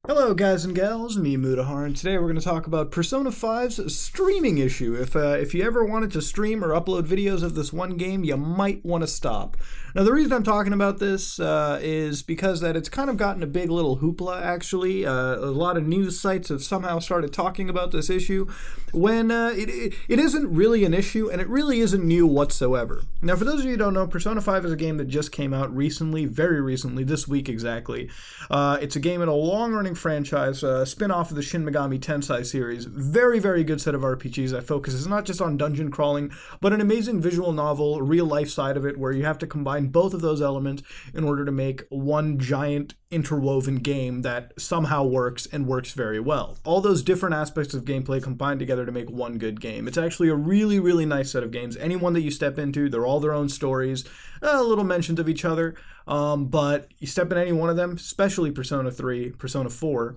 Hello guys and gals, me Mudahar, and today we're going to talk about Persona 5's streaming issue. If you ever wanted to stream or upload videos of this one game, you might want to stop. Now the reason I'm talking about this is because that it's kind of gotten a big little hoopla actually. A lot of news sites have somehow started talking about this issue when it isn't really an issue and it really isn't new whatsoever. Now for those of you who don't know, Persona 5 is a game that just came out recently, very recently, this week exactly. It's a game in a long-running franchise, spin-off of the Shin Megami Tensei series. Very, very good set of RPGs that focuses not just on dungeon crawling, but an amazing visual novel, real-life side of it, where you have to combine both of those elements in order to make one giant interwoven game that somehow works and works very well. All those different aspects of gameplay combined together to make one good game. It's actually a really, really nice set of games. Anyone that you step into, they're all their own stories, little mentions of each other, but you step in any one of them, especially Persona 3, Persona 4,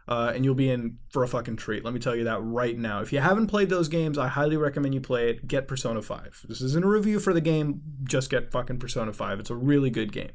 and you'll be in for a fucking treat. Let me tell you that right now. If you haven't played those games, I highly recommend you play it. Get Persona 5. This isn't a review for the game, just get fucking Persona 5. It's a really good game.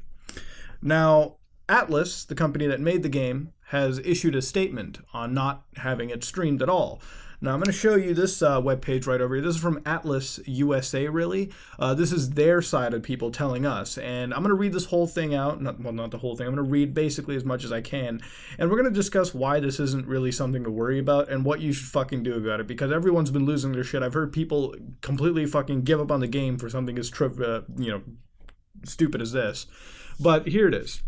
Now, Atlus, the company that made the game, has issued a statement on not having it streamed at all. Now, I'm going to show you this webpage right over here. This is from Atlus USA, really. This is their side of people telling us. And I'm going to read this whole thing out. Not the whole thing. I'm going to read basically as much as I can. And we're going to discuss why this isn't really something to worry about and what you should fucking do about it. Because everyone's been losing their shit. I've heard people completely fucking give up on the game for something as stupid as this. But here it is.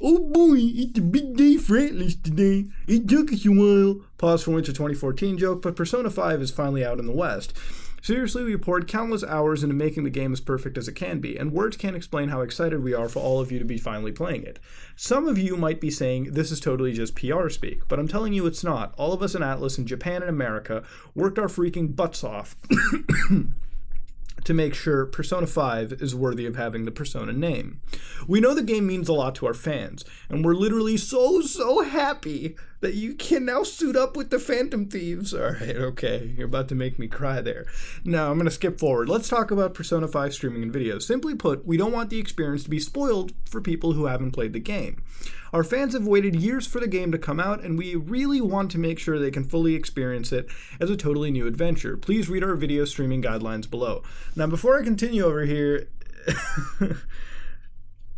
Oh boy, it's a big day for Atlus today. It took us a while. Pause for winter 2014 joke, but Persona 5 is finally out in the West. Seriously, we poured countless hours into making the game as perfect as it can be, and words can't explain how excited we are for all of you to be finally playing it. Some of you might be saying this is totally just PR speak, but I'm telling you it's not. All of us in Atlus in Japan and America worked our freaking butts off to make sure Persona 5 is worthy of having the Persona name. We know the game means a lot to our fans, and we're literally so happy that you can now suit up with the Phantom Thieves. Alright, okay, you're about to make me cry there. Now, I'm going to skip forward. Let's talk about Persona 5 streaming and videos. Simply put, we don't want the experience to be spoiled for people who haven't played the game. Our fans have waited years for the game to come out, and we really want to make sure they can fully experience it as a totally new adventure. Please read our video streaming guidelines below. Now, before I continue over here,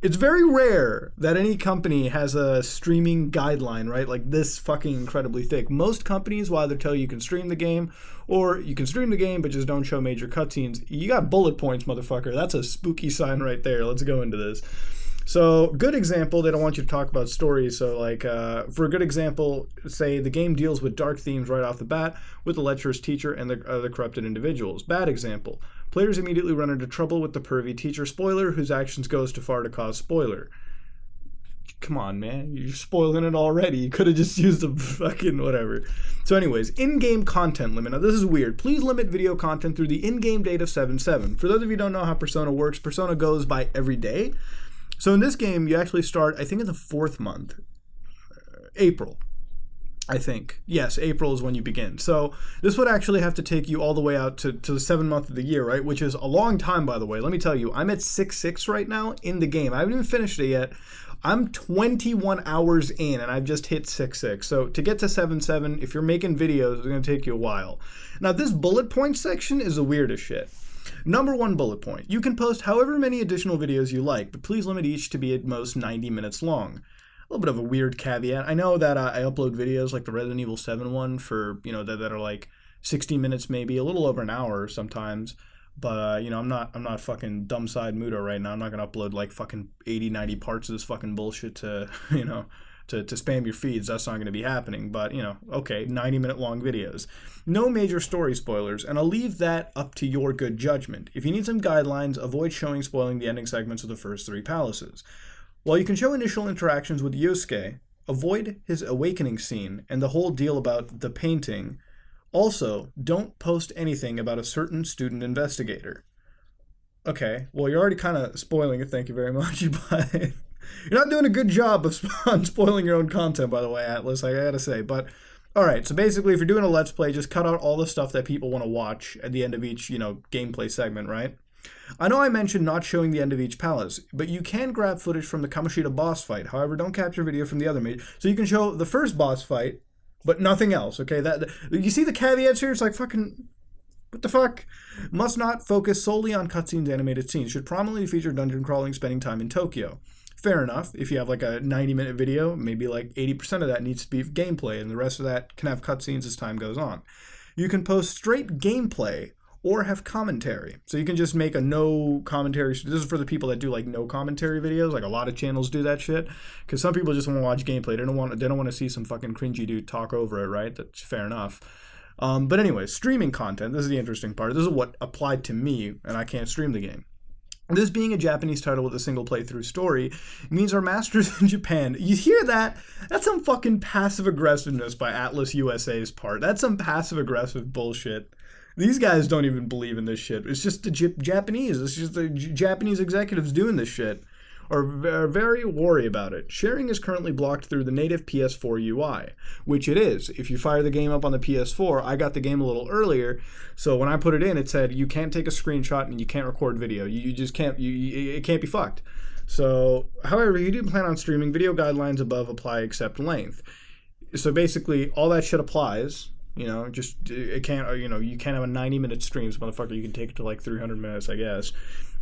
it's very rare that any company has a streaming guideline, right? Like this fucking incredibly thick. Most companies will either tell you can stream the game, or you can stream the game but just don't show major cutscenes. You got bullet points, motherfucker. That's a spooky sign right there. Let's go into this. So, good example, they don't want you to talk about stories, so like, for a good example, say the game deals with dark themes right off the bat with the lecherous teacher and the corrupted individuals. Bad example, players immediately run into trouble with the pervy teacher spoiler whose actions goes too far to cause spoiler. Come on, man, you're spoiling it already. You could have just used a fucking whatever. So anyways, in-game content limit. Now this is weird. Please limit video content through the in-game date of 7/7. For those of you who don't know how Persona works, Persona goes by every day. So in this game, you actually start, I think in the 4th month, April, I think. Yes, April is when you begin. So this would actually have to take you all the way out to the 7th month of the year, right? Which is a long time, by the way. Let me tell you, I'm at 6/6 right now in the game. I haven't even finished it yet. I'm 21 hours in, and I've just hit 6/6. So to get to 7/7, if you're making videos, it's going to take you a while. Now, this bullet point section is the weirdest shit. Number 1 bullet point. You can post however many additional videos you like, but please limit each to be at most 90 minutes long. A little bit of a weird caveat. I know that I upload videos like the Resident Evil 7 one for, that are like 60 minutes maybe, a little over an hour sometimes. But, I'm not fucking dumb-side Mudo right now. I'm not going to upload like fucking 80, 90 parts of this fucking bullshit to, to spam your feeds. That's not going to be happening. But, okay, 90-minute long videos. No major story spoilers, and I'll leave that up to your good judgment. If you need some guidelines, avoid spoiling the ending segments of the first 3 palaces. While you can show initial interactions with Yosuke, avoid his awakening scene and the whole deal about the painting. Also, don't post anything about a certain student investigator. Okay, well, you're already kind of spoiling it, thank you very much, but you're not doing a good job of spoiling your own content, by the way, Atlus, I gotta say. But, alright, so basically, if you're doing a Let's Play, just cut out all the stuff that people want to watch at the end of each, gameplay segment, right? I know I mentioned not showing the end of each palace, but you can grab footage from the Kamoshida boss fight. However, don't capture video from the other mage. So you can show the first boss fight, but nothing else, okay? You see the caveats here? It's like fucking... What the fuck? Must not focus solely on cutscenes, animated scenes. Should prominently feature dungeon crawling, spending time in Tokyo. Fair enough. If you have like a 90-minute video, maybe like 80% of that needs to be gameplay, and the rest of that can have cutscenes as time goes on. You can post straight gameplay or have commentary. So you can just make a no commentary. This is for the people that do like no commentary videos. Like a lot of channels do that shit. Because some people just want to watch gameplay. They don't want to see some fucking cringy dude talk over it, right? That's fair enough. But anyway, streaming content, this is the interesting part. This is what applied to me, and I can't stream the game. This being a Japanese title with a single playthrough story means our masters in Japan, you hear that? That's some fucking passive aggressiveness by Atlus USA's part. That's some passive aggressive bullshit. These guys don't even believe in this shit. It's just the Japanese. It's just the Japanese executives doing this shit. Are very worried about it. Sharing is currently blocked through the native PS4 UI, which it is. If you fire the game up on the PS4, I got the game a little earlier, so when I put it in, it said you can't take a screenshot and you can't record video. You just can't. It can't be fucked. So, however, you do plan on streaming. Video guidelines above apply except length. So basically, all that shit applies. You know, just it can't. You know, you can't have a 90-minute streams, motherfucker. You can take it to like 300 minutes, I guess.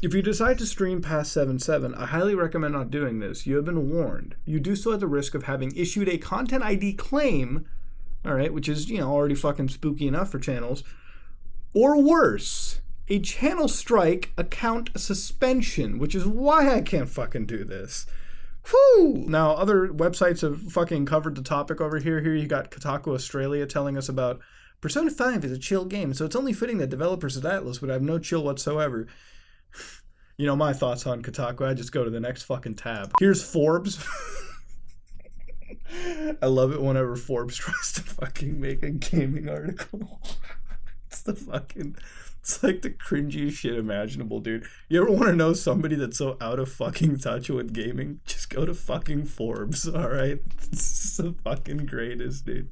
If you decide to stream past 7.7, I highly recommend not doing this. You have been warned. You do so at the risk of having issued a content ID claim, all right, which is, you know, already fucking spooky enough for channels, or worse, a channel strike, account suspension, which is why I can't fucking do this. Whew! Now, other websites have fucking covered the topic over here. Here you got Kotaku Australia telling us about Persona 5 is a chill game, so it's only fitting that developers at Atlus would have no chill whatsoever. You know my thoughts on Kotaku. I just go to the next fucking tab. Here's Forbes. I love it whenever Forbes tries to fucking make a gaming article. It's like the cringiest shit imaginable, dude. You ever want to know somebody that's so out of fucking touch with gaming? Just go to fucking Forbes, alright? It's the fucking greatest, dude.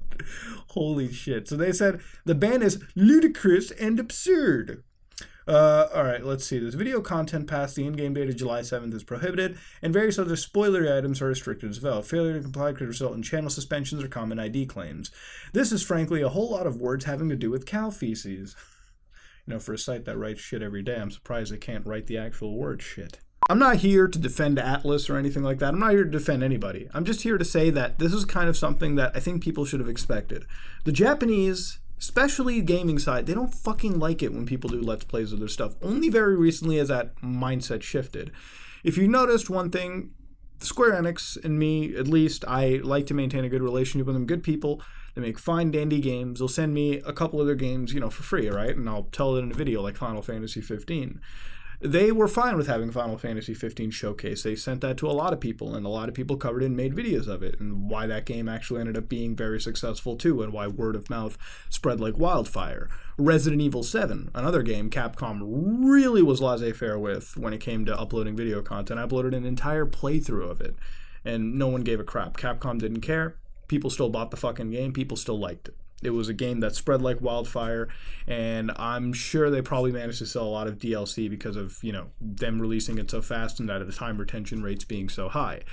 Holy shit. So they said the ban is ludicrous and absurd. Alright, let's see. This video content past the in-game date of July 7th is prohibited, and various other spoilery items are restricted as well. Failure to comply could result in channel suspensions or common ID claims. This is frankly a whole lot of words having to do with cow feces. You know, for a site that writes shit every day, I'm surprised they can't write the actual word shit. I'm not here to defend Atlus or anything like that. I'm not here to defend anybody. I'm just here to say that this is kind of something that I think people should have expected. The Japanese, especially gaming side, they don't fucking like it when people do Let's Plays of their stuff. Only very recently has that mindset shifted. If you noticed one thing, Square Enix and me, at least, I like to maintain a good relationship with them. Good people. They make fine, dandy games. They'll send me a couple of their games, you know, for free, right? And I'll tell it in a video like Final Fantasy 15. They were fine with having Final Fantasy 15 showcase. They sent that to a lot of people, and a lot of people covered it and made videos of it, and why that game actually ended up being very successful too, and why word of mouth spread like wildfire. Resident Evil 7, another game Capcom really was laissez-faire with when it came to uploading video content. I uploaded an entire playthrough of it, and no one gave a crap. Capcom didn't care. People still bought the fucking game. People still liked it. It was a game that spread like wildfire, and I'm sure they probably managed to sell a lot of DLC because of, you know, them releasing it so fast and that at the time retention rates being so high.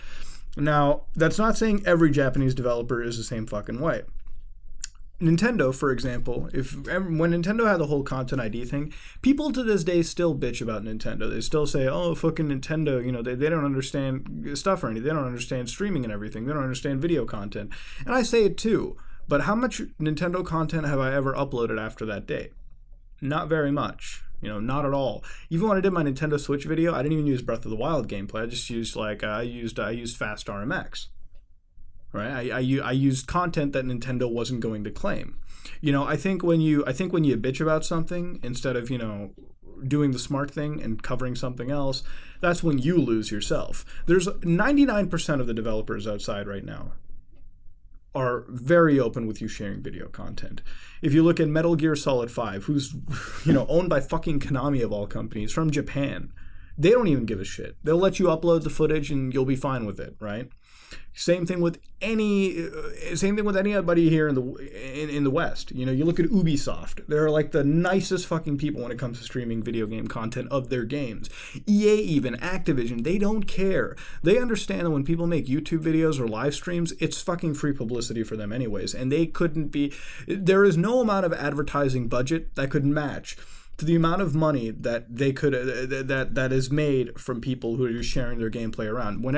Now, that's not saying every Japanese developer is the same fucking way. Nintendo, for example, when Nintendo had the whole content ID thing, people to this day still bitch about Nintendo. They still say, oh, fucking Nintendo, you know, they don't understand stuff or anything. They don't understand streaming and everything. They don't understand video content. And I say it too. But how much Nintendo content have I ever uploaded after that date? Not very much. You know, not at all. Even when I did my Nintendo Switch video, I didn't even use Breath of the Wild gameplay. I just used I used Fast RMX. Right? I used content that Nintendo wasn't going to claim. You know, I think when you bitch about something instead of, you know, doing the smart thing and covering something else, that's when you lose yourself. There's 99% of the developers outside right now are very open with you sharing video content. If you look at Metal Gear Solid 5, who's, you know, owned by fucking Konami of all companies, from Japan, they don't even give a shit. They'll let you upload the footage and you'll be fine with it, right? Same thing with anybody here in the West. You know, you look at Ubisoft. They're like the nicest fucking people when it comes to streaming video game content of their games. EA, even Activision, they don't care. They understand that when people make YouTube videos or live streams, it's fucking free publicity for them anyways, and they couldn't be. There is no amount of advertising budget that could match to the amount of money that they could that is made from people who are just sharing their gameplay around. When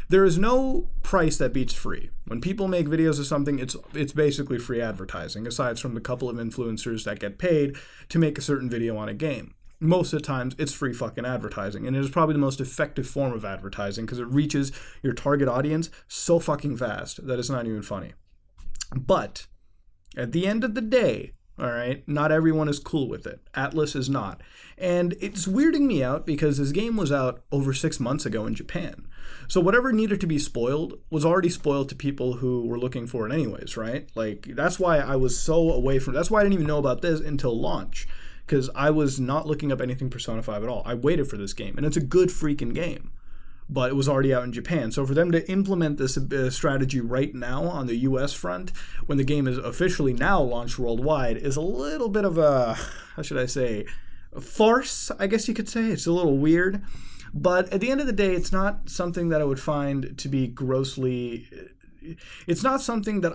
there is no price that beats free. When people make videos of something, it's basically free advertising, aside from the couple of influencers that get paid to make a certain video on a game. Most of the times, it's free fucking advertising, and it is probably the most effective form of advertising because it reaches your target audience so fucking fast that it's not even funny. But at the end of the day, all right, not everyone is cool with it. Atlus is not. And it's weirding me out because this game was out over 6 months ago in Japan. So whatever needed to be spoiled was already spoiled to people who were looking for it anyways, right? Like, that's why I was so away from... That's why I didn't even know about this until launch, because I was not looking up anything Persona 5 at all. I waited for this game, and it's a good freaking game. But it was already out in Japan. So for them to implement this strategy right now on the US front, when the game is officially now launched worldwide, is a little bit of a, how should I say, a farce, I guess you could say. It's a little weird. But at the end of the day, it's not something that I would find to be grossly... It's not something that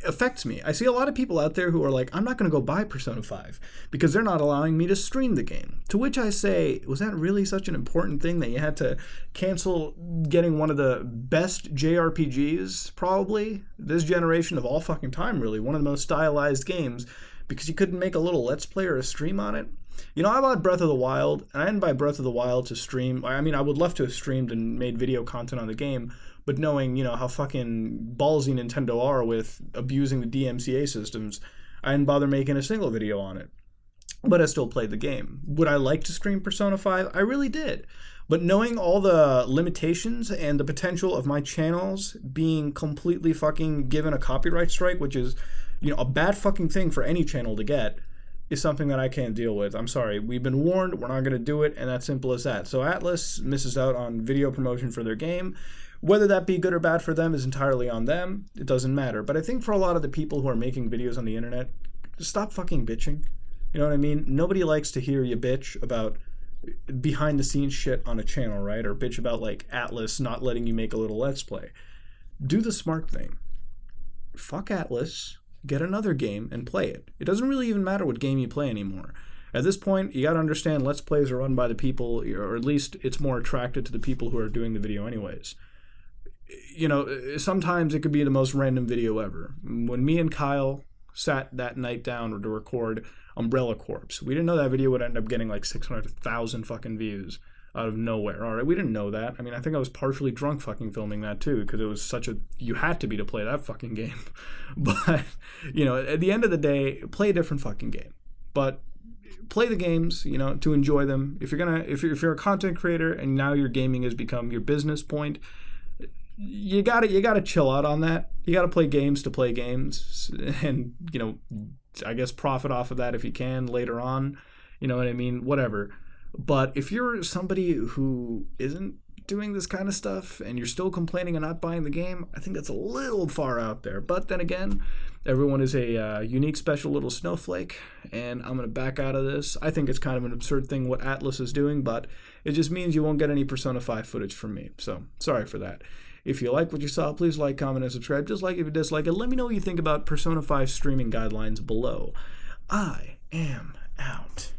affects me. I see a lot of people out there who are like, I'm not going to go buy Persona 5 because they're not allowing me to stream the game. To which I say, was that really such an important thing that you had to cancel getting one of the best JRPGs, probably, this generation of all fucking time, really, one of the most stylized games, because you couldn't make a little Let's Play or a stream on it? You know, I bought Breath of the Wild, and I didn't buy Breath of the Wild to stream. I mean, I would love to have streamed and made video content on the game, but knowing, you know, how fucking ballsy Nintendo are with abusing the DMCA systems, I didn't bother making a single video on it. But I still played the game. Would I like to stream Persona 5? I really did. But knowing all the limitations and the potential of my channels being completely fucking given a copyright strike, which is, you know, a bad fucking thing for any channel to get, is something that I can't deal with. I'm sorry. We've been warned. We're not going to do it, and that's simple as that. So Atlus misses out on video promotion for their game. Whether that be good or bad for them is entirely on them. It doesn't matter. But I think for a lot of the people who are making videos on the internet, just stop fucking bitching. You know what I mean? Nobody likes to hear you bitch about behind-the-scenes shit on a channel, right? Or bitch about, like, Atlus not letting you make a little Let's Play. Do the smart thing. Fuck Atlus. Get another game and play it. It doesn't really even matter what game you play anymore. At this point, you gotta understand Let's Plays are run by the people, or at least it's more attracted to the people who are doing the video anyways. You know, sometimes it could be the most random video ever. When me and Kyle sat that night down to record Umbrella Corpse, we didn't know that video would end up getting like 600,000 fucking views out of nowhere. All right, we didn't know that. I mean, I think I was partially drunk fucking filming that too, because it was such a... You had to be to play that fucking game. But, you know, at the end of the day, play a different fucking game. But play the games, you know, to enjoy them. If you're a content creator and now your gaming has become your business point, you gotta chill out on that. You gotta play games to play games, and, you know, I guess profit off of that if you can later on. You know what I mean? Whatever. But if you're somebody who isn't doing this kind of stuff and you're still complaining and not buying the game, I think that's a little far out there. But then again, everyone is a unique, special little snowflake, and I'm going to back out of this. I think it's kind of an absurd thing what Atlus is doing, but it just means you won't get any Persona 5 footage from me. So, sorry for that. If you like what you saw, please like, comment, and subscribe. Just like if you dislike it, let me know what you think about Persona 5 streaming guidelines below. I am out.